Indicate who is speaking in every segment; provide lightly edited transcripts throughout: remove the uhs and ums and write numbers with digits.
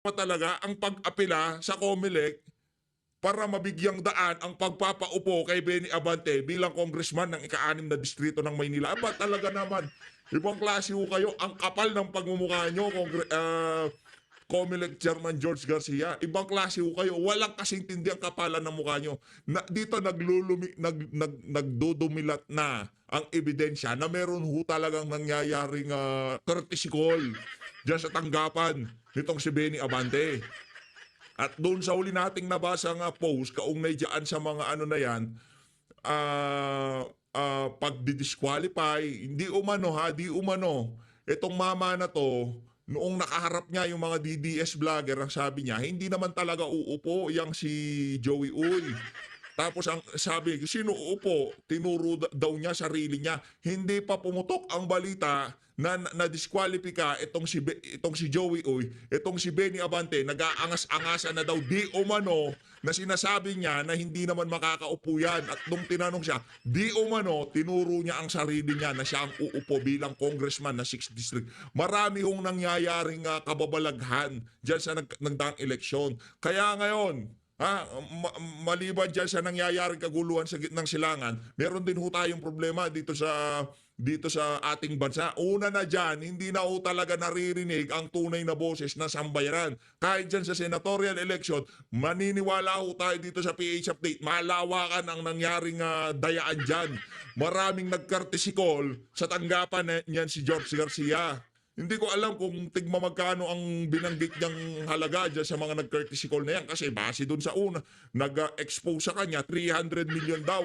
Speaker 1: dapat talaga ang pag-apela sa COMELEC para mabigyang daan ang pagpapaupo kay Benny Abante bilang congressman ng ika-6 na distrito ng Maynila. Aba talaga naman, ibang klase ho kayo. Ang kapal ng pagmumukha nyo, COMELEC Chairman George Garcia. Ibang klase ho kayo. Walang kasintindi ang kapalan ng mukha nyo. Dito nagdudumilat na ang ebidensya na meron ho talagang nangyayaring courtesy call dyan sa tanggapan nitong si Benny Abante. At doon sa huli nating nabasa nga post, kaugnay dyan sa mga ano na yan, pag-disqualify, hindi umano ha, di umano. Itong mama na to, noong nakaharap niya yung mga DDS vlogger, ang sabi niya, hindi naman talaga uupo yang si Joey Uy. Tapos ang sabi, sino uupo? Tinuro daw niya sarili niya. Hindi pa pumutok ang balita na disqualify itong si Joey Uy, itong si Benny Abante, nag-aangas-angasan na daw di umano na sinasabi niya na hindi naman makakaupo yan. At nung tinanong siya, di umano, tinuro niya ang sarili niya na siya ang uupo bilang congressman na 6th District. Marami hong nangyayaring kababalaghan dyan sa nagdaang eleksyon. Kaya ngayon, maliban dyan sa nangyayaring kaguluhan sa gitnang silangan, meron din ho tayong problema dito sa ating bansa. Una na dyan, hindi na ho talaga naririnig ang tunay na boses na sambayaran. Kahit dyan sa senatorial election, maniniwala ho tayo dito sa PH Update, malawakan ang nangyaring dayaan dyan. Maraming nag-courtesy call sa tanggapan niyan si George Garcia. Hindi ko alam kung tigma magkano ang binanggit niyang halaga dyan sa mga nag-courtesy call na yan. Kasi base dun sa una, nag-expose sa kanya, 300 million daw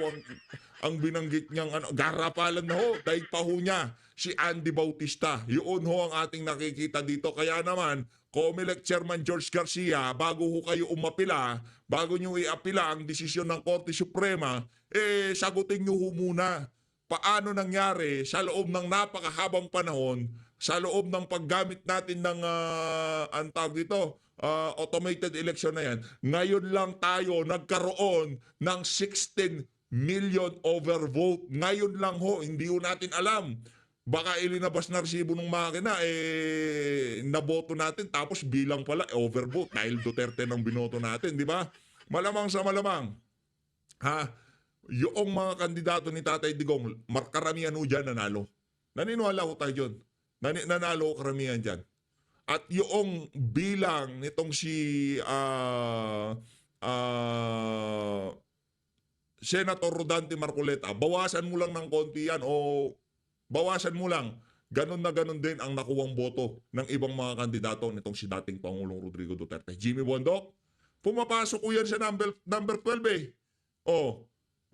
Speaker 1: ang binanggit niyang garapalan na ho. Dahil pa ho niya si Andy Bautista. Yun ho ang ating nakikita dito. Kaya naman, COMELEC Chairman George Garcia, bago ho kayo umapila, bago niyo iapila ang desisyon ng Korte Suprema, sagutin niyo ho muna. Paano nangyari sa loob ng napakahabang panahon, sa loob ng paggamit natin ng automated election na yan, ngayon lang tayo nagkaroon ng 16 million overvote. Ngayon lang ho, hindi ho natin alam. Baka ilinabas na resibo ng makina, naboto natin, tapos bilang pala, overvote, dahil Duterte ng binoto natin, di ba? Malamang sa malamang. Yung mga kandidato ni Tatay Digong, karamihan ho dyan nanalo. Naniniwala ko tayo dyan. Nanalo karamihan dyan. At yung bilang nitong si Senator Rodante Marcoleta, bawasan mo lang ng konti yan o bawasan mo lang. Ganon na ganon din ang nakuwang boto ng ibang mga kandidato nitong si dating Pangulong Rodrigo Duterte. Jimmy Bondok, pumapasok ko yan sa number 12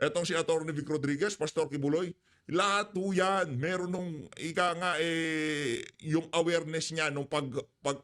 Speaker 1: etong si Atty. Vic Rodriguez, Pastor Kibuloy, lahat po yan. Meron nung yung awareness niya nung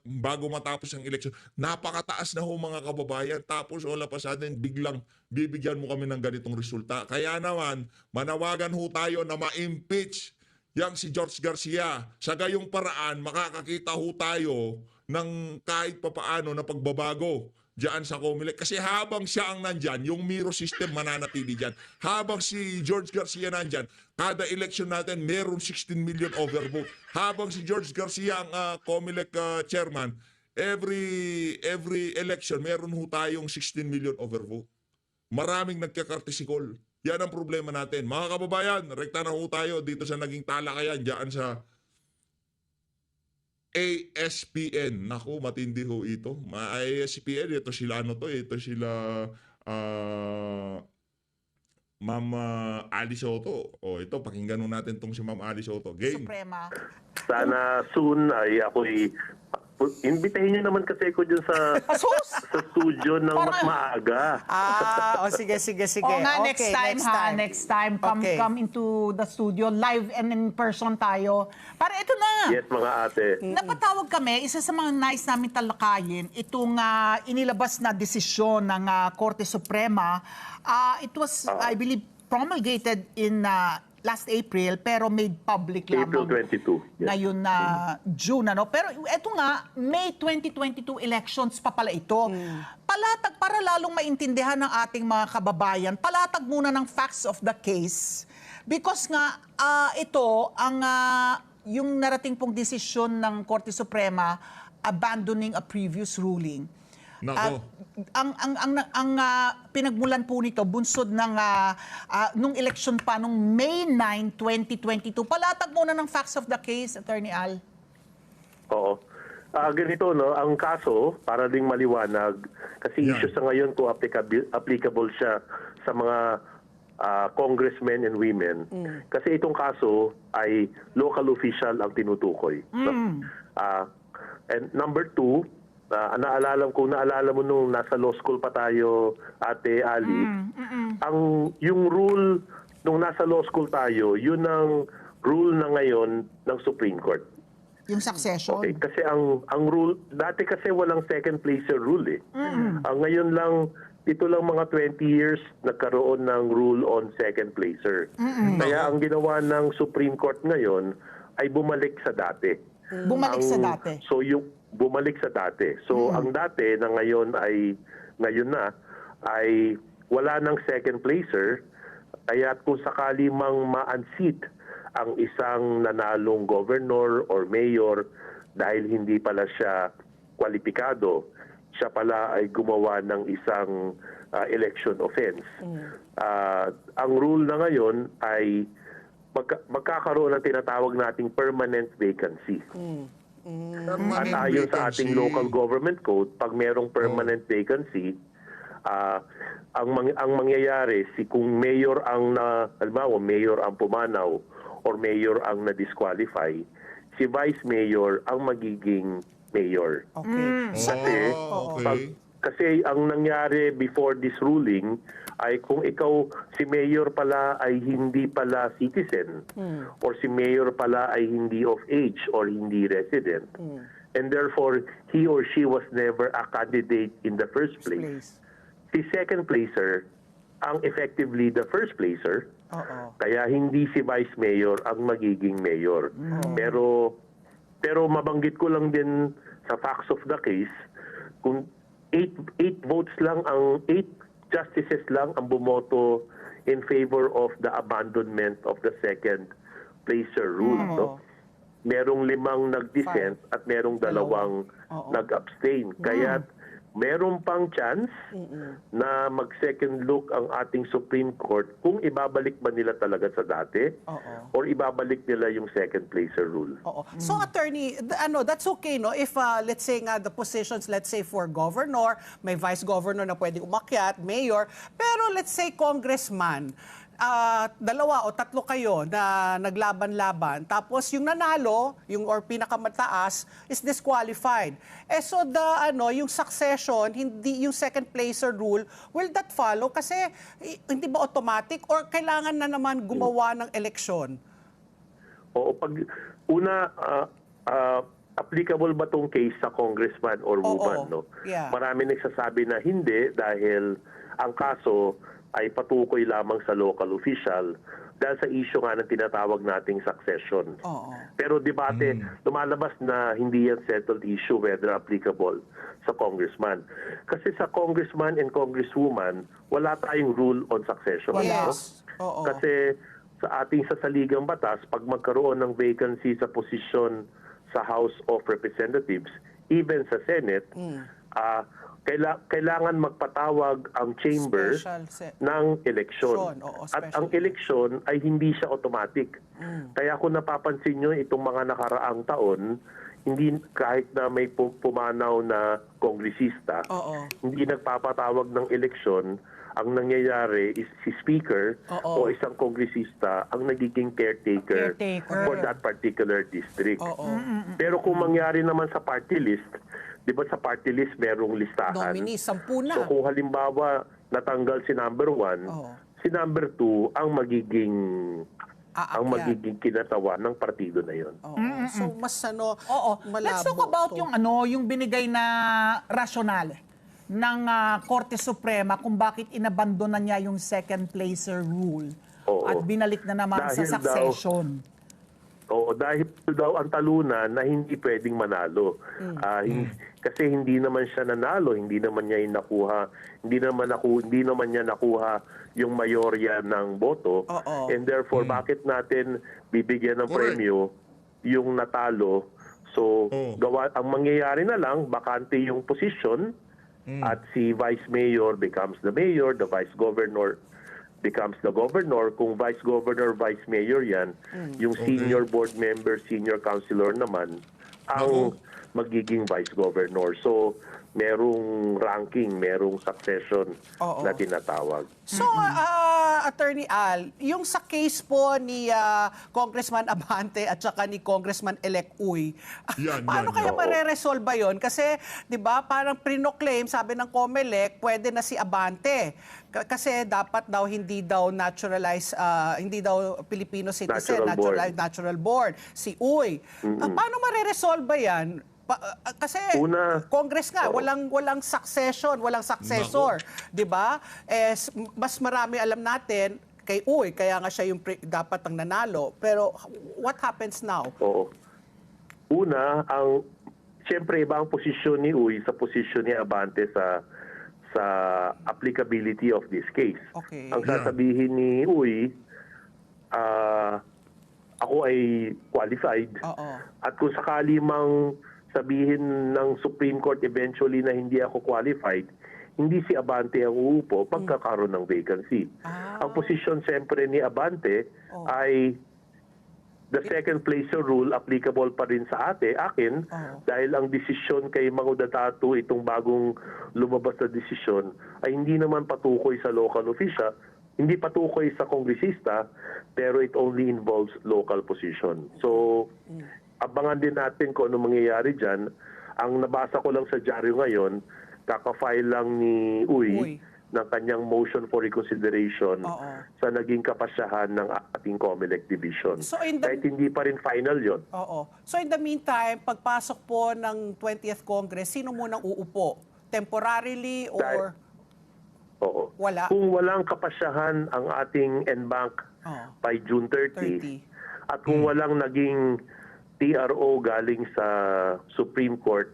Speaker 1: bago matapos ang eleksyon. Napakataas na ho mga kababayan. Tapos all of a sudden, biglang bibigyan mo kami ng ganitong resulta. Kaya naman, manawagan ho tayo na ma-impeach yang si George Garcia. Sa gayong paraan, makakakita ho tayo ng kahit papaano na pagbabago diyan sa COMELEC. Kasi habang siya ang nandyan, yung Miro system mananatili dyan. Habang si George Garcia nandyan, kada election natin, meron 16 million overvote. Habang si George Garcia ang COMELEC chairman, every election, meron ho tayong 16 million overvote. Maraming nagka-courtesy call. Yan ang problema natin. Mga kababayan, rekta na ho tayo dito sa naging talakayan diyan sa ASPN. Naku, matindi ho ito. ASPN, ito sila ito sila Ma'am Ali Soto. Ito, pakinggan ho natin tong si Ma'am Ali Soto. Game.
Speaker 2: Suprema.
Speaker 3: Sana soon ay ako'y imbitahin niyo naman kasi ako dyan sa studio ng mas maaga.
Speaker 2: Sige.
Speaker 4: O nga,
Speaker 2: Okay,
Speaker 4: next time, come into the studio, live and in person tayo. Para ito na.
Speaker 3: Yes, mga ate.
Speaker 4: Napatawag kami, isa sa mga nais namin talakayin, itong inilabas na desisyon ng Korte Suprema. It was, I believe, promulgated in last April, pero made public lamang.
Speaker 3: April 22. Yes.
Speaker 4: Ngayon na June, Pero ito nga, May 2022 elections pa pala ito. Palatag, para lalong maintindihan ng ating mga kababayan, palatag muna ng facts of the case. Because nga, ito, yung narating pong desisyon ng Korte Suprema abandoning a previous ruling.
Speaker 1: Nako.
Speaker 4: Pinagmulan po nito bunsod ng nung election pa nung May 9, 2022. Palatag muna ng facts of the case, Attorney Al.
Speaker 3: Oo. Ganito, no, ang kaso, para ding maliwanag, kasi
Speaker 1: Yan.
Speaker 3: issue sa ngayon kung applicable siya sa mga congressmen and women. Kasi itong kaso ay local official ang tinutukoy. No? And number two, naalala mo nung nasa law school pa tayo, Ate Ali, yung rule nung nasa law school tayo, yun ang rule na ngayon ng Supreme Court.
Speaker 4: Yung succession.
Speaker 3: Okay, kasi ang rule, dati kasi walang second placer rule eh. Ngayon lang, ito lang mga 20 years nagkaroon ng rule on second placer. Kaya ang ginawa ng Supreme Court ngayon ay bumalik sa dati.
Speaker 4: Bumalik sa dati.
Speaker 3: So yung bumalik sa dati. So ang dati na ngayon ay wala ng second placer, kaya kung sakali mang ma-unseat ang isang nanalong governor or mayor dahil hindi pala siya kwalipikado, siya pala ay gumawa ng isang election offense. Ang rule na ngayon ay magkakaroon ng tinatawag nating permanent vacancy. At ayon sa ating local government code, pag merong permanent vacancy, ang mangyayari kung mayor ang halimbawa mayor ang pumanaw or mayor ang na-disqualify, si vice mayor ang magiging mayor.
Speaker 4: Okay.
Speaker 3: Kasi ang nangyari before this ruling ay kung ikaw, si mayor pala ay hindi pala citizen or si mayor pala ay hindi of age or hindi resident. And therefore, he or she was never a candidate in the first place. Si second placer, ang effectively the first placer, kaya hindi si vice mayor ang magiging mayor. Pero mabanggit ko lang din sa facts of the case, kung 8 justices lang ang bumoto in favor of the abandonment of the second placer rule. No? Merong 5 nag-dissent at merong 2 nag-abstain. Kaya meron pang chance na mag-second look ang ating Supreme Court kung ibabalik ba nila talaga sa dati or ibabalik nila yung second placer rule.
Speaker 2: So attorney, that's okay no if let's say nga the positions, let's say for governor, may vice governor na pwedeng umakyat, mayor, pero let's say congressman, 2 o 3 kayo na naglaban-laban, tapos yung nanalo, or pinakamataas is disqualified. So yung succession, hindi yung second placer rule, will that follow? Kasi hindi ba automatic or kailangan na naman gumawa ng eleksyon?
Speaker 3: Oo, pag una applicable ba tong case sa congressman or woman, no?
Speaker 2: Yeah.
Speaker 3: Marami nagsasabi na hindi dahil ang kaso ay patukoy lamang sa local official dahil sa issue nga ng tinatawag nating succession. Pero debate, lumalabas na hindi yan settled issue whether applicable sa congressman. Kasi sa congressman and congresswoman, wala tayong rule on succession.
Speaker 2: Yes.
Speaker 3: No? Kasi sa ating sasaligang batas, pag magkaroon ng vacancy sa posisyon sa House of Representatives, even sa Senate, kailangan magpatawag ang chamber ng eleksyon. At ang eleksyon ay hindi siya automatic. Kaya kung napapansin nyo itong mga nakaraang taon, hindi kahit na may pumanaw na kongresista, hindi nagpapatawag ng eleksyon. Ang nangyayari is si speaker o isang kongresista ang nagiging caretaker for that particular district. Pero kung mangyari naman sa party list, di ba sa party list merong listahan?
Speaker 2: Nominee, 10 na.
Speaker 3: So kung halimbawa natanggal si number 1, si number 2 ang magiging kinatawa ng partido na yon.
Speaker 2: So mas malabo.
Speaker 4: Let's talk about yung binigay na rasyonale ng Korte Suprema kung bakit inabandonan niya yung second placer rule at binalik na naman sa succession.
Speaker 3: Dahil daw ang talunan na hindi pwedeng manalo. Kasi hindi naman siya nanalo, hindi naman niya nakuha, hindi naman niya nakuha yung mayorya ng boto. And therefore, bakit natin bibigyan ng premyo yung natalo? So,
Speaker 1: Oh.
Speaker 3: ang mangyayari na lang, bakante yung position at si Vice Mayor becomes the Mayor, the Vice Governor becomes the Governor. Kung Vice Governor, Vice Mayor yan, yung senior board member, senior councilor naman, ang magiging Vice Governor. So, merong ranking, merong succession
Speaker 2: Oo.
Speaker 3: na tinatawag.
Speaker 2: So, Attorney Al, yung sa case po ni Congressman Abante at saka ni Congressman-elect Uy, paano kaya
Speaker 3: Oo.
Speaker 2: mareresolve yun? Kasi, di ba, parang prinoclaim, sabi ng COMELEC, pwede na si Abante. Kasi dapat daw hindi daw naturalized, hindi daw Filipino citizen, natural born. Si Uy. Paano mareresolve yan? Kasi Congress nga, walang succession, walang successor, 'di ba? Mas marami alam natin kay Uy, kaya nga siya yung dapat ang nanalo. Pero what happens now?
Speaker 3: Oo. Una, siyempre iba ang posisyon ni Uy sa posisyon ni Abante sa applicability of this case.
Speaker 2: Okay.
Speaker 3: Ang sasabihin ni Uy, ako ay qualified.
Speaker 2: Oo.
Speaker 3: At kung sakali mang sabihin ng Supreme Court eventually na hindi ako qualified, hindi si Abante ang uupo pagkakaroon ng vacancy. Ang posisyon siyempre ni Abante ay the second placer rule applicable pa rin sa akin dahil ang desisyon kay Mangudadatu, itong bagong lumabas na desisyon, ay hindi naman patukoy sa local official, hindi patukoy sa kongresista, pero it only involves local position. So, abangan din natin kung ano mangyayari dyan. Ang nabasa ko lang sa dyaryo ngayon, kaka-file lang ni Uy ng kanyang motion for reconsideration sa naging kapasyahan ng ating COMELEC division.
Speaker 2: So
Speaker 3: kahit hindi pa rin final yon.
Speaker 2: Oo. So in the meantime, pagpasok po ng 20th Congress, sino munang uupo? Temporarily or
Speaker 3: Oo.
Speaker 2: wala?
Speaker 3: Kung walang kapasyahan ang ating NBank by June 30, at kung walang naging TRO galing sa Supreme Court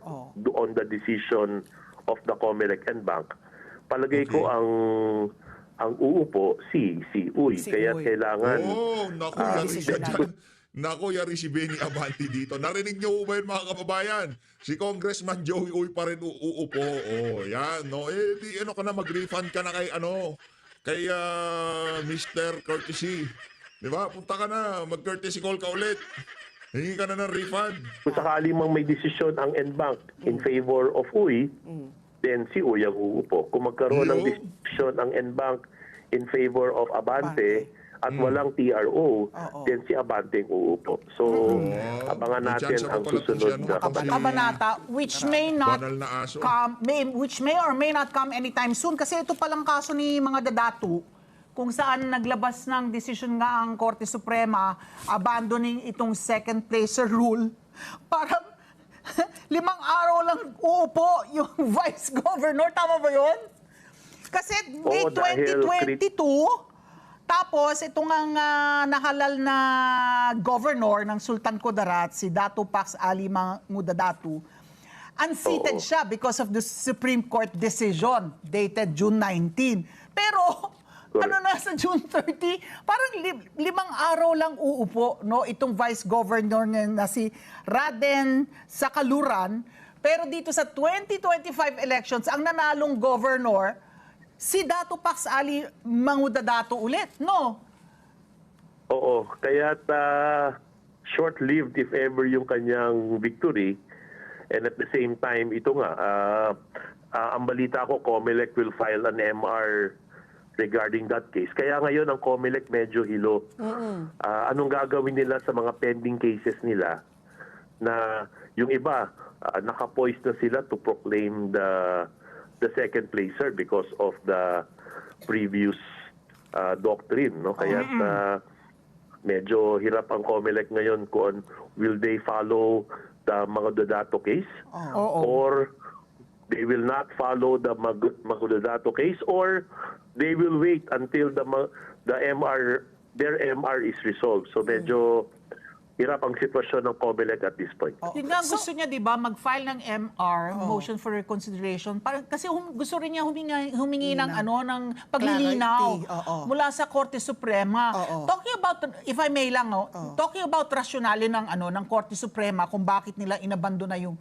Speaker 3: on the decision of the COMELEC and Bank, palagay ko ang uupo si Uy. Kaya
Speaker 2: Uy.
Speaker 3: kailangan
Speaker 1: naku, yari siya dyan. Naku, yari si Benny Abante dito. Narinig niyo ba yun, mga kababayan? Si Congressman Joey Uy pa rin uupo. Yan. No? Di ano ka na, mag-refund ka na kay Mr. Courtesy. Di ba? Punta ka na, mag-courtesy call ka ulit. Hingi ka na ng refund.
Speaker 3: Kung sakali mang may desisyon ang NBank in favor of Uy, then si Uy ang uupo. Kung magkaroon ng desisyon ang NBank in favor of Abante at walang TRO, then si Abante ang uupo. So, abangan natin ang susunod na
Speaker 4: kabanata which may not
Speaker 1: Banal na aso.
Speaker 4: which may or may not come anytime soon kasi ito palang kaso ni mga dadatu kung saan naglabas ng desisyon nga ang Korte Suprema abandoning itong second placer rule. Parang 5 araw lang uupo yung Vice Governor. Tama ba yun? Kasi May 2022, tapos itong ang nahalal na governor ng Sultan Kudarat, si Datu Pax Ali Mangudadatu, unseated siya because of the Supreme Court decision dated June 19. Pero sa June 30, parang 5 araw lang uupo itong Vice Governor na si Raden Sakaluran. Pero dito sa 2025 elections, ang nanalong governor, si Datu Pax Ali Mangudadatu ulit, no?
Speaker 3: Oo, kaya't short-lived if ever yung kanyang victory. And at the same time, ito nga, ang balita ko, COMELEC will file an MR regarding that case. Kaya ngayon ang COMELEC medyo hilo. Anong gagawin nila sa mga pending cases nila na yung iba, nakapoise na sila to proclaim the second placer because of the previous doctrine. No? Kaya medyo hirap ang COMELEC ngayon kung will they follow the Mangudadatu case or they will not follow the Mangudadatu case or they will wait until their MR is resolved. So medyo hirap ang sitwasyon ng COMELEC at this point.
Speaker 4: Yun nga ang gusto niya, di ba, mag-file ng MR, motion for reconsideration. Kasi gusto rin niya humingi ng paglilinaw
Speaker 2: Clarity, oo.
Speaker 4: mula sa Korte Suprema.
Speaker 2: Oo.
Speaker 4: Talking about, if I may lang, talking about rationale ng Korte Suprema kung bakit nila inabandona yung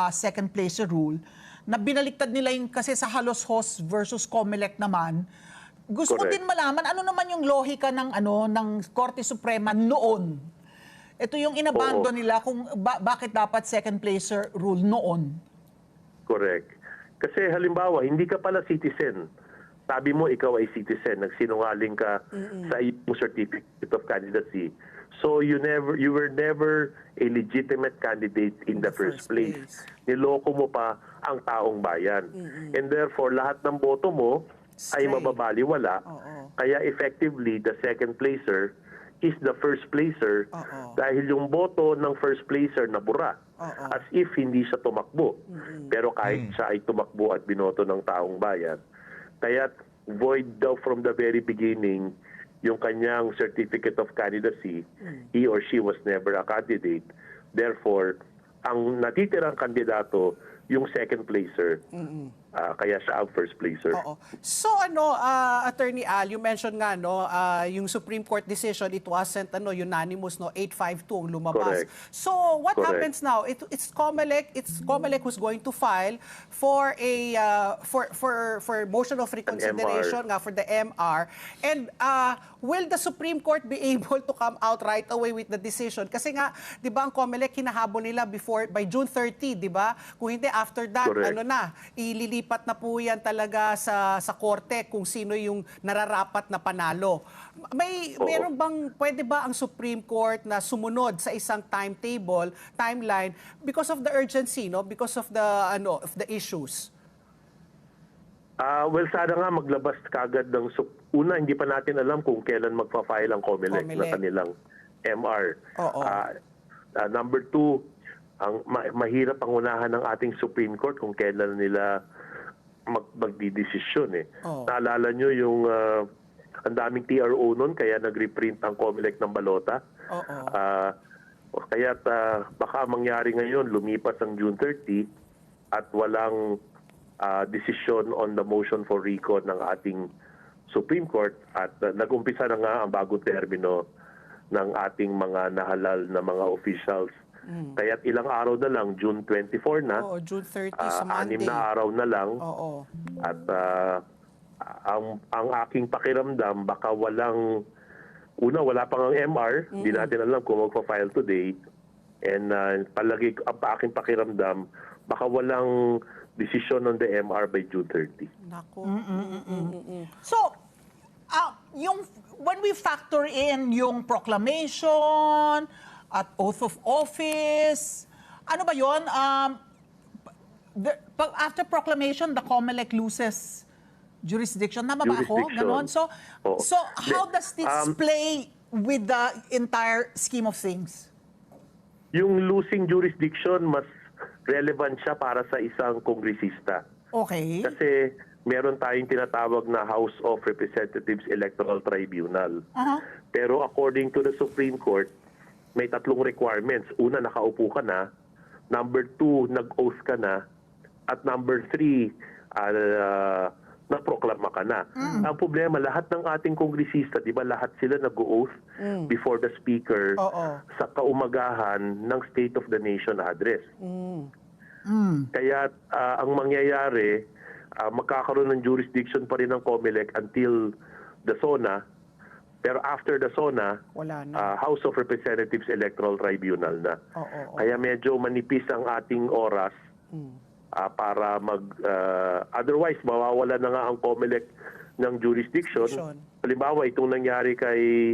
Speaker 4: second placer rule, na binaliktad nila yung kasi sa Halos Host versus COMELEC naman. Gusto ko
Speaker 3: Correct.
Speaker 4: din malaman ano naman yung lohika ng Korte Suprema noon. Ito yung inabandon nila kung bakit dapat second placer rule noon.
Speaker 3: Correct. Kasi halimbawa, hindi ka pala citizen. Sabi mo ikaw ay citizen, nagsinungaling ka sa iyong certificate of candidacy. So you were never a legitimate candidate in the first place. Niloko mo pa ang taong bayan. And therefore, lahat ng boto mo ay
Speaker 2: Stray.
Speaker 3: mababaliwala.
Speaker 2: Oo.
Speaker 3: Kaya effectively, the second placer is the first placer
Speaker 2: Oo.
Speaker 3: dahil yung boto ng first placer nabura.
Speaker 2: Oo.
Speaker 3: As if hindi siya tumakbo. Pero kahit siya ay tumakbo at binoto ng taong bayan. Kaya void daw from the very beginning yung kanyang certificate of candidacy. He or she was never a candidate. Therefore, ang natitirang kandidato yung second placer. Kaya siya ang first placer.
Speaker 2: Oo. So Attorney Al, you mentioned nga yung Supreme Court decision, it wasn't unanimous, 852 ang lumabas.
Speaker 3: Correct.
Speaker 2: So what
Speaker 3: Correct.
Speaker 2: happens now? It's COMELEC who's going to file for a for motion of reconsideration nga for the MR. And will the Supreme Court be able to come out right away with the decision? Kasi nga, 'di ba, ang COMELEC hinahabol nila by June 30, 'di ba? Kung hindi after that,
Speaker 3: Correct.
Speaker 2: ililipat na po yan talaga sa korte kung sino yung nararapat na panalo. Meron bang, pwede ba ang Supreme Court na sumunod sa isang timeline because of the urgency, because of the issues?
Speaker 3: Well, sana nga maglabas kagad ng una, hindi pa natin alam kung kailan magpa-file ang COMELEC na kanilang MR.
Speaker 2: Oo.
Speaker 3: Number two, mahirap ang unahan ng ating Supreme Court kung kailan nila magdidesisyon.
Speaker 2: Oo.
Speaker 3: Naalala nyo yung ang daming TRO nun, kaya nag-reprint ang COMELEC ng balota.
Speaker 2: Oo.
Speaker 3: Kaya baka mangyari ngayon, lumipas ang June 30 at walang decision on the motion for recall ng ating Supreme Court at nag-umpisa na nga ang bagong termino ng ating mga nahalal na mga officials. Kaya't ilang araw na lang, June 24 na.
Speaker 2: Oo, June 30 sa Monday.
Speaker 3: 6 na araw na lang.
Speaker 2: Oo.
Speaker 3: At ang aking pakiramdam, baka wala pang ang MR. Hindi natin alam kung magpa-file today. And ang aking pakiramdam, baka walang decision on the MR by June 30.
Speaker 2: Nako.
Speaker 4: So, when we factor in yung proclamation at oath of office, ano ba yun? After proclamation, the COMELEC loses jurisdiction. Tama ba ako?
Speaker 3: Jurisdiction.
Speaker 4: Ganon? So how does this
Speaker 3: Um,
Speaker 4: play with the entire scheme of things?
Speaker 3: Yung losing jurisdiction, mas relevant siya para sa isang kongresista.
Speaker 4: Okay.
Speaker 3: Kasi meron tayong tinatawag na House of Representatives Electoral Tribunal. Pero according to the Supreme Court, may 3 requirements. Una, nakaupo ka na. Number 2, nag-oath ka na. At number 3, naproklama ka na. Ang problema, lahat ng ating kongresista, di ba lahat sila nag-oath before the Speaker
Speaker 2: Oo.
Speaker 3: sa kaumagahan ng State of the Nation address. Kaya ang mangyayari, magkakaroon ng jurisdiction pa rin ng COMELEC until the SONA. Pero after the SONA,
Speaker 2: Wala na.
Speaker 3: House of Representatives Electoral Tribunal na.
Speaker 2: Oo.
Speaker 3: Kaya medyo manipis ang ating oras para otherwise, mawawala na nga ang COMELEC ng jurisdiction. Halimbawa, itong nangyari kay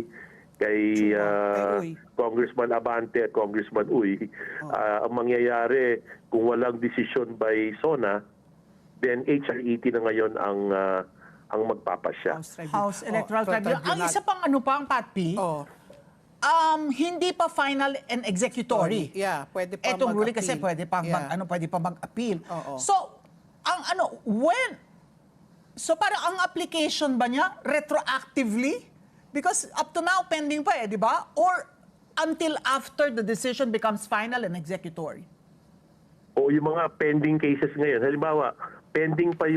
Speaker 2: Uy.
Speaker 3: Congressman Abante at Congressman Uy, ang mangyayari kung walang decision by SONA, then HRET na ngayon ang magpapasya.
Speaker 4: House Electoral Tribunal. Ang isa pang Pat P, hindi pa final and executory.
Speaker 2: Yeah, pwede pa
Speaker 4: Etong ruling
Speaker 2: mag-appeal.
Speaker 4: kasi pwede pa
Speaker 2: Yeah.
Speaker 4: pwede pa mag-appeal.
Speaker 2: Oo.
Speaker 4: So, parang ang application ba niya retroactively? Because up to now pending pa di ba? Or until after the decision becomes final and executory?
Speaker 3: O yung mga pending cases ngayon, halimbawa, pending pa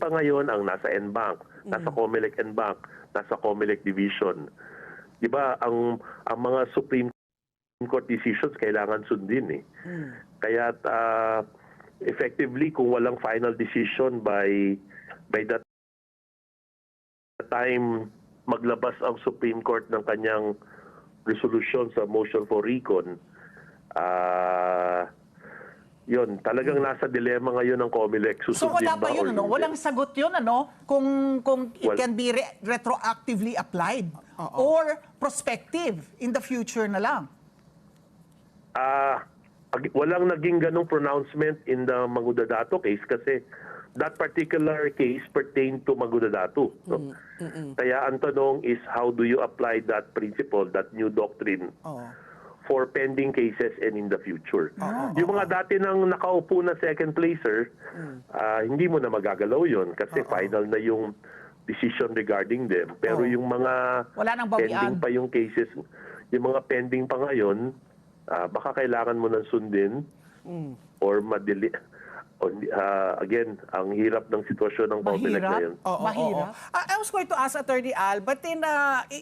Speaker 3: ngayon ang nasa NBank, nasa COMELEC NBank, nasa COMELEC Division. 'Di ba? Ang mga Supreme Court decisions kailangan sundin eh. Kaya effectively kung walang final decision by that time maglabas ang Supreme Court ng kanyang resolution sa motion for recon, yun, talagang nasa dilema ngayon ng COMELEC.
Speaker 4: So
Speaker 3: Susundin
Speaker 4: wala pa
Speaker 3: ba
Speaker 4: yun,
Speaker 3: o
Speaker 4: ano?
Speaker 3: hindi?
Speaker 4: Walang sagot yun, ano? Kung it
Speaker 3: Well-
Speaker 4: can be retroactively applied or prospective in the future na lang.
Speaker 3: Walang naging ganong pronouncement in the Mangudadato case kasi that particular case pertained to Mangudadato. No? Kaya ang tanong is how do you apply that principle, that new doctrine for pending cases and in the future. Yung mga dati nang nakaupo na second placer, hindi mo na magagalaw yun kasi final na yung decision regarding them. Pero yung mga
Speaker 4: Wala nang bawian.
Speaker 3: pending pa yung cases, yung mga pending pa ngayon, baka kailangan mo nang sundin or madili. Again, ang hirap ng sitwasyon ng COMELEC
Speaker 4: Mahirap.
Speaker 3: ngayon.
Speaker 4: Mahirap.
Speaker 2: I was going to ask Attorney Al, but then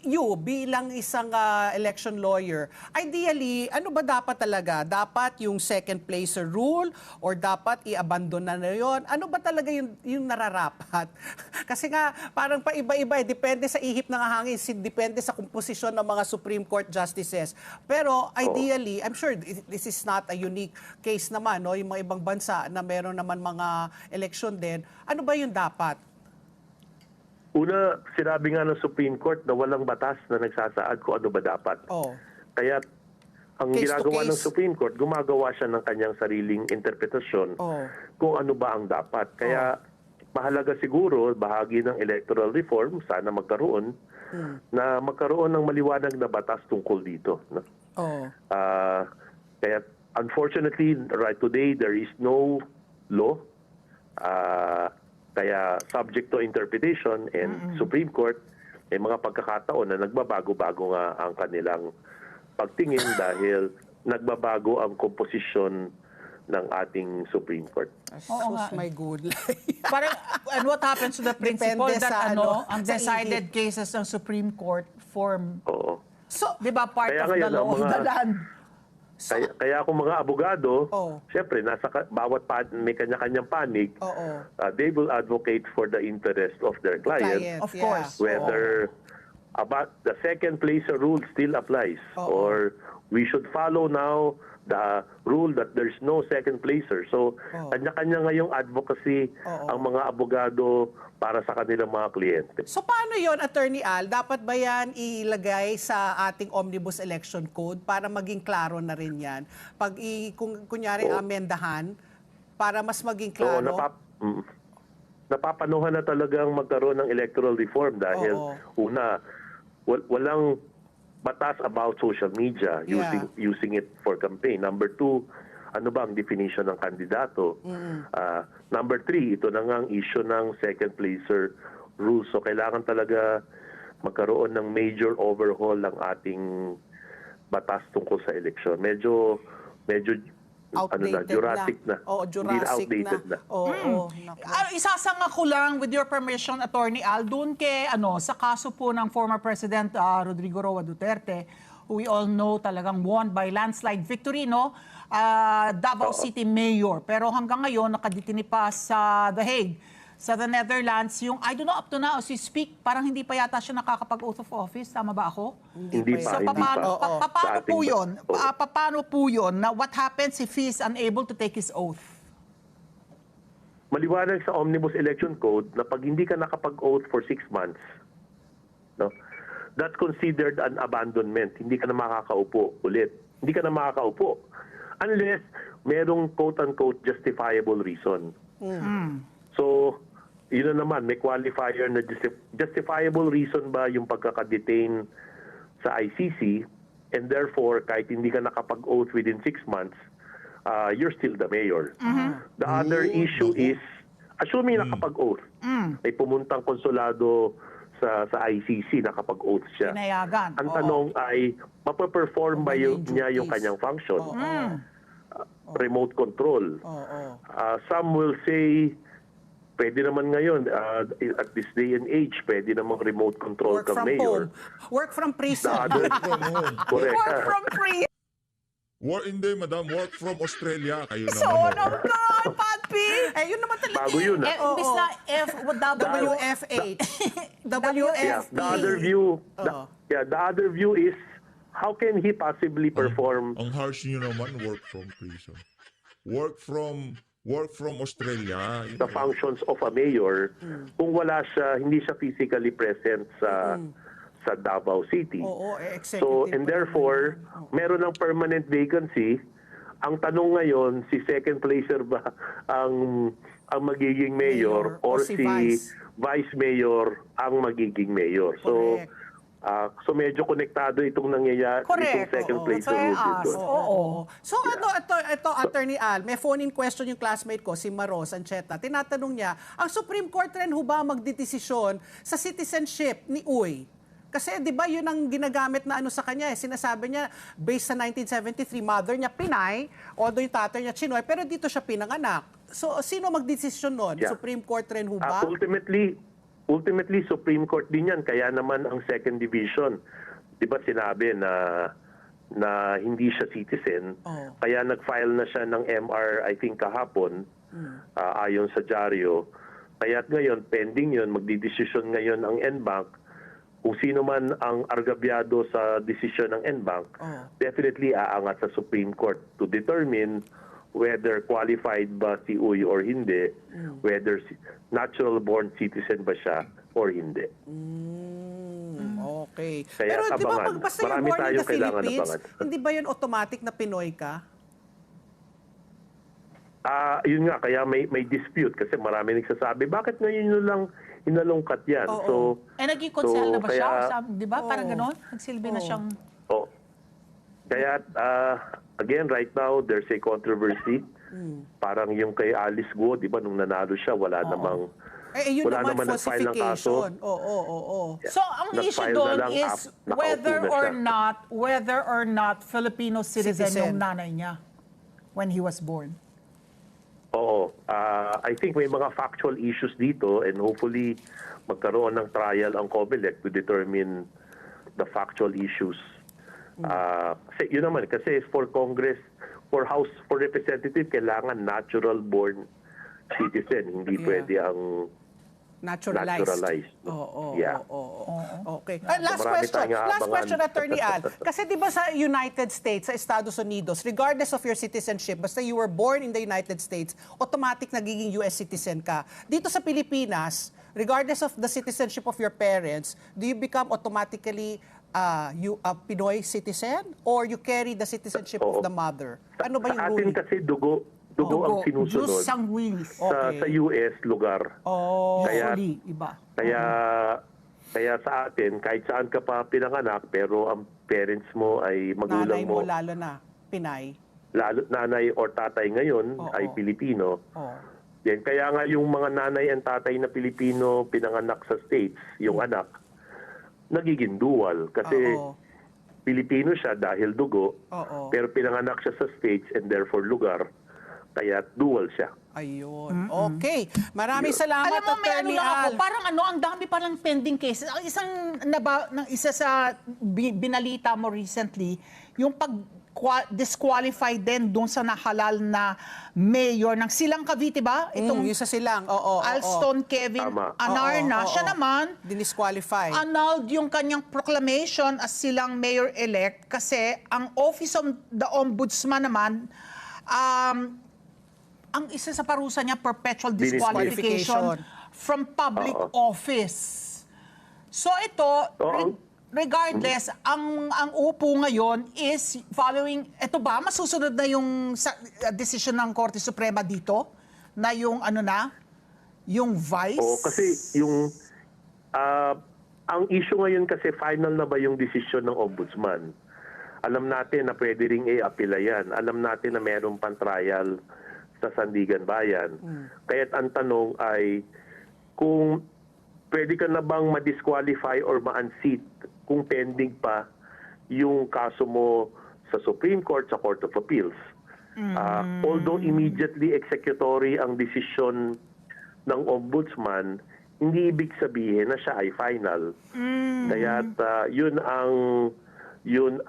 Speaker 2: you bilang isang election lawyer, ideally, ano ba dapat talaga? Dapat yung second placer rule or dapat i-abandon na yun? Ano ba talaga yung nararapat? Kasi nga, parang paiba-iba, depende sa ihip ng hangin, depende sa komposisyon ng mga Supreme Court justices. Pero ideally, I'm sure this is not a unique case naman, no? Yung mga ibang bansa na meron naman mga eleksyon din, ano ba yung dapat?
Speaker 3: Una, sinabi nga ng Supreme Court na walang batas na nagsasaad kung ano ba dapat. Kaya ang
Speaker 2: Case to
Speaker 3: ginagawa ng
Speaker 2: case.
Speaker 3: Supreme Court, gumagawa siya ng kanyang sariling interpretasyon kung ano ba ang dapat. Kaya mahalaga siguro, bahagi ng electoral reform, sana magkaroon, na magkaroon ng maliwanag na batas tungkol dito. No? Kaya unfortunately, right today, there is no law. Kaya subject to interpretation and Supreme Court, may mga pagkakataon na nagbabago-bago nga ang kanilang pagtingin dahil nagbabago ang komposisyon ng ating Supreme Court.
Speaker 2: Sus, my good life.
Speaker 4: Parang, and what happens to the principle
Speaker 2: Depende
Speaker 4: that
Speaker 2: sa
Speaker 4: ang
Speaker 2: sa
Speaker 4: decided cases ng Supreme Court form,
Speaker 3: Oo.
Speaker 2: So,
Speaker 4: di ba, part
Speaker 3: Kaya
Speaker 4: of the
Speaker 3: ngayon,
Speaker 4: law
Speaker 3: ang
Speaker 4: of the
Speaker 3: mga-
Speaker 4: land?
Speaker 3: Kaya kung mga abogado,
Speaker 2: Oh.
Speaker 3: siyempre, bawat may kanya-kanyang panig, they will advocate for the interest of their client.
Speaker 4: Of course.
Speaker 3: Whether about the second placer rule still applies or we should follow now the rule that there's no second placer. So, kanya-kanya ngayong advocacy ang mga abogado para sa kanilang mga kliyente.
Speaker 2: So paano yon, Attorney Al? Dapat ba yan ilagay sa ating Omnibus Election Code para maging klaro na rin yan? Pag kung kunyari amendahan, para mas maging
Speaker 3: So,
Speaker 2: klaro?
Speaker 3: napapanuhan na talagang magkaroon ng electoral reform dahil una, walang batas about social media using it for campaign. Number two, ano ba ang definition ng kandidato? Number three, ito na nga ang issue ng second placer rules. So kailangan talaga magkaroon ng major overhaul ng ating batas tungkol sa eleksyon. Medyo
Speaker 2: Outdated
Speaker 3: Jurassic na.
Speaker 2: Oo,
Speaker 3: Hindi
Speaker 2: Jurassic
Speaker 3: outdated na.
Speaker 2: Oo.
Speaker 4: Isasanga ko lang, with your permission, Attorney Al, dun kay, sa kaso po ng former President Rodrigo Roa Duterte, who we all know talagang won by landslide victory, no? Davao City Mayor. Pero hanggang ngayon, nakadetini pa sa The Hague, sa the Netherlands. Yung, I don't know, up to now, as we speak, parang hindi pa yata siya nakakapag-oath of office. Tama ba ako?
Speaker 3: Hindi
Speaker 4: So,
Speaker 3: pa.
Speaker 4: paano
Speaker 3: Sa
Speaker 4: po
Speaker 3: ating-
Speaker 4: yun?
Speaker 3: Oo.
Speaker 4: Paano po yun? Na what happens if he is unable to take his oath?
Speaker 3: Maliwanag sa Omnibus Election Code na pag hindi ka nakapag-oath for 6 months, no, that's considered an abandonment. Hindi ka na makakaupo ulit. Hindi ka na makakaupo. Unless merong quote-unquote justifiable reason. So, yun na naman, may qualifier na justifiable reason ba yung pagkakadetain sa ICC, and therefore, kahit hindi ka nakapag-oath within 6 months, you're still the mayor. The other issue is, assuming nakapag-oath, may pumuntang konsulado sa ICC, nakapag-oath siya.
Speaker 4: Pinayagan.
Speaker 3: Ang
Speaker 4: Oo.
Speaker 3: tanong ay, mapaperform ba niya yung
Speaker 2: duties.
Speaker 3: kanyang function?
Speaker 2: Oo.
Speaker 3: Remote control.
Speaker 2: Oo.
Speaker 3: Some will say, pwede naman ngayon, at this day and age, pwede namang remote control
Speaker 2: Work
Speaker 3: ka
Speaker 2: from
Speaker 3: mayor.
Speaker 2: home. Work from
Speaker 3: The
Speaker 2: prison.
Speaker 3: other,
Speaker 1: From home.
Speaker 3: correct.
Speaker 4: Work from free.
Speaker 1: Hindi, madam. Work from Australia. Kayo
Speaker 4: So,
Speaker 1: naman.
Speaker 4: no, God, Patpi.
Speaker 2: Eh, yun naman talaga.
Speaker 3: Bago yun,
Speaker 4: Eh, imbis na
Speaker 2: WFH.
Speaker 3: Yeah,
Speaker 2: WFP.
Speaker 3: the other view,
Speaker 2: Oo.
Speaker 3: the other view is, how can he possibly perform
Speaker 1: Ang harsh nyo naman, work from prison. Work from Australia.
Speaker 3: the functions of a mayor kung wala siya, hindi siya physically present sa Davao City.
Speaker 2: Oo,
Speaker 3: So,
Speaker 2: executive.
Speaker 3: and therefore, meron ng permanent vacancy. Ang tanong ngayon, si second placer ba ang magiging mayor,
Speaker 2: Mayor o
Speaker 3: or
Speaker 2: si
Speaker 3: si
Speaker 2: vice?
Speaker 3: vice mayor ang magiging mayor? So,
Speaker 2: Correct.
Speaker 3: so medyo konektado itong nangyayari,
Speaker 4: Correct.
Speaker 3: itong second
Speaker 2: Oo.
Speaker 3: placer
Speaker 4: That's why I
Speaker 3: rule dito.
Speaker 4: asked. Oo.
Speaker 2: So ito Attorney Al, may phone-in question yung classmate ko, si Maros Ancheta. Tinatanong niya, ang Supreme Court rin ho ba magdedesisyon sa citizenship ni Uy? Kasi 'di ba 'yun ang ginagamit na ano sa kanya eh. Sinasabi niya based sa 1973 mother niya Pinay, although yung tatay niya Chinoy, pero dito siya pinanganak. So sino magdesisyon noon?
Speaker 3: Yeah.
Speaker 2: Supreme Court rin ho ba?
Speaker 3: Ultimately, Supreme Court din yan. Kaya naman ang second division, di ba sinabi na hindi siya citizen,
Speaker 2: Oo.
Speaker 3: kaya nag-file na siya ng MR, I think kahapon, ayon sa dyaryo. Kaya ngayon, pending yun, magdidesisyon ngayon ang NBank. Kung sino man ang argabyado sa desisyon ng NBank, definitely aangat sa Supreme Court to determine whether qualified ba si Uy or hindi, whether natural-born citizen ba siya or hindi.
Speaker 2: Okay.
Speaker 3: Kaya
Speaker 2: Pero di ba
Speaker 3: abangan.
Speaker 2: pag basta yung
Speaker 3: Marami
Speaker 2: born in
Speaker 3: tayong
Speaker 2: the
Speaker 3: kailangan
Speaker 2: Philippines,
Speaker 3: abangan.
Speaker 2: hindi ba yun automatic na Pinoy ka?
Speaker 3: Yun nga, kaya may dispute kasi marami nagsasabi, bakit ngayon nyo lang inalungkat yan?
Speaker 2: Oo.
Speaker 3: So,
Speaker 4: Eh, naging konsehal na ba siya?
Speaker 3: kaya-
Speaker 4: O sabi, di ba? Parang
Speaker 2: Oo.
Speaker 4: ganon? Nagsilbi na
Speaker 2: Oo.
Speaker 4: siyang...
Speaker 3: oh, kaya, again, right now, there's a controversy. Parang yung kay Alice Guo, di ba, nung nanalo siya, wala namang
Speaker 2: Yun
Speaker 3: wala
Speaker 2: naman
Speaker 3: naman nag-file ng kaso.
Speaker 2: falsification. Oo.
Speaker 4: So, ang issue
Speaker 3: Nag-file na
Speaker 4: doon
Speaker 3: lang,
Speaker 4: is
Speaker 3: nakaupo
Speaker 4: whether
Speaker 3: na siya.
Speaker 4: or not Filipino citizen
Speaker 2: Citizen.
Speaker 4: yung nanay niya when he was born.
Speaker 3: Oo. I think may mga factual issues dito and hopefully magkaroon ng trial ang COMELEC to determine the factual issues. Kasi yun naman, kasi for Congress, for House, for Representative, kailangan natural-born citizen. Hindi
Speaker 2: Yeah.
Speaker 3: pwede ang naturalized.
Speaker 2: Oo.
Speaker 3: Yeah.
Speaker 2: Okay.
Speaker 3: So,
Speaker 2: Last
Speaker 3: marami
Speaker 2: question.
Speaker 3: tayong
Speaker 2: Last
Speaker 3: aabangan.
Speaker 2: question, Attorney Al. Kasi di ba sa United States, sa Estados Unidos, regardless of your citizenship, basta you were born in the United States, automatic nagiging US citizen ka. Dito sa Pilipinas, regardless of the citizenship of your parents, do you become automatically a Pinoy citizen or you carry the citizenship of
Speaker 3: Oo.
Speaker 2: the mother? Ano ba yung
Speaker 3: Sa atin
Speaker 2: ruling?
Speaker 3: kasi dugo ang sinusunod.
Speaker 4: Jus sanguinis.
Speaker 2: Okay.
Speaker 3: Sa US lugar.
Speaker 2: Oh,
Speaker 3: Kaya-
Speaker 4: Usually, iba.
Speaker 3: Kaya sa atin, kahit saan ka pa pinanganak, pero ang parents mo ay
Speaker 2: nanay
Speaker 3: magulang
Speaker 2: mo
Speaker 3: mo,
Speaker 2: lalo na, Pinay.
Speaker 3: lalo nanay or tatay ngayon
Speaker 2: Oo.
Speaker 3: ay Pilipino.
Speaker 2: Oh.
Speaker 3: Yan, kaya nga yung mga nanay and tatay na Pilipino pinanganak sa States, yung anak, nagiging dual. Kasi
Speaker 2: Oo.
Speaker 3: Pilipino siya dahil dugo,
Speaker 2: Oo.
Speaker 3: pero pinanganak siya sa States and therefore lugar, kaya dual siya.
Speaker 2: Ayun. Okay. Maraming salamat,
Speaker 4: Alam mo, may ano
Speaker 2: Attorney
Speaker 4: lang ako,
Speaker 2: Al.
Speaker 4: parang ang dami parang pending cases. Ang isa sa binalita mo recently, yung disqualify din doon sa nahalal na mayor ng Silang Cavite ba? Itong
Speaker 2: Yung sa silang. Oo.
Speaker 4: Alston Kevin
Speaker 3: Tama.
Speaker 4: Anarna. Siya naman,
Speaker 2: Dinisqualify.
Speaker 4: annulled yung kanyang proclamation as silang mayor-elect kasi ang Office of the Ombudsman naman, ang isa sa parusa niya, perpetual disqualification from public office. So ito, regardless, ang upo ngayon is following, ito ba, masusunod na yung decision ng Korte Suprema dito? Na yung yung vice?
Speaker 3: Oo, kasi yung ang issue ngayon kasi final na ba yung desisyon ng ombudsman? Alam natin na pwede ring i-apela yan. Alam natin na meron pang trial sa Sandigan Bayan. Kaya't ang tanong ay kung pwede ka na bang ma-disqualify or ma-unseat kung pending pa yung kaso mo sa Supreme Court, sa Court of Appeals. Although immediately executory ang desisyon ng ombudsman, hindi ibig sabihin na siya ay final. Kaya yun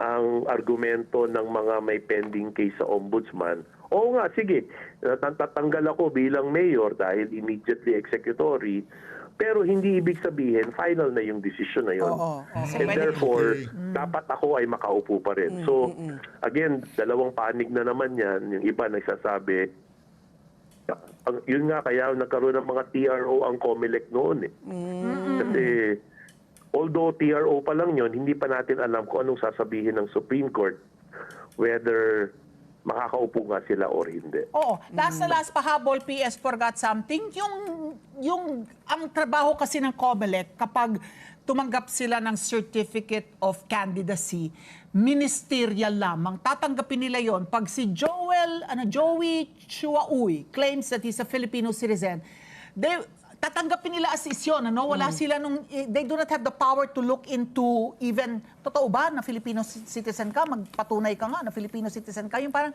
Speaker 3: ang argumento ng mga may pending case sa ombudsman. Oo nga, sige, tatanggal ako bilang mayor dahil immediately executory, pero hindi ibig sabihin final na yung desisyon na yun.
Speaker 2: Oo.
Speaker 3: And therefore, dapat ako ay makaupo pa rin. So, again, dalawang panig na naman yan. Yung iba nagsasabi, yun nga, kaya nagkaroon ng mga TRO ang COMELEC noon. Kasi, although TRO pa lang yun, hindi pa natin alam kung anong sasabihin ng Supreme Court, whether makakaupo nga sila or hindi.
Speaker 4: Oo. Last na last pahabol, PS forgot something. Ang trabaho kasi ng COMELEC, kapag tumanggap sila ng Certificate of Candidacy, ministerial lamang. Tatanggapin nila yon. Pag si Joey Chuauy claims that he's a Filipino citizen, tatanggapin nila as is yun, ano? Wala sila they do not have the power to look into even, totoo ba na Filipino citizen ka? Magpatunay ka nga na Filipino citizen ka? Yung parang,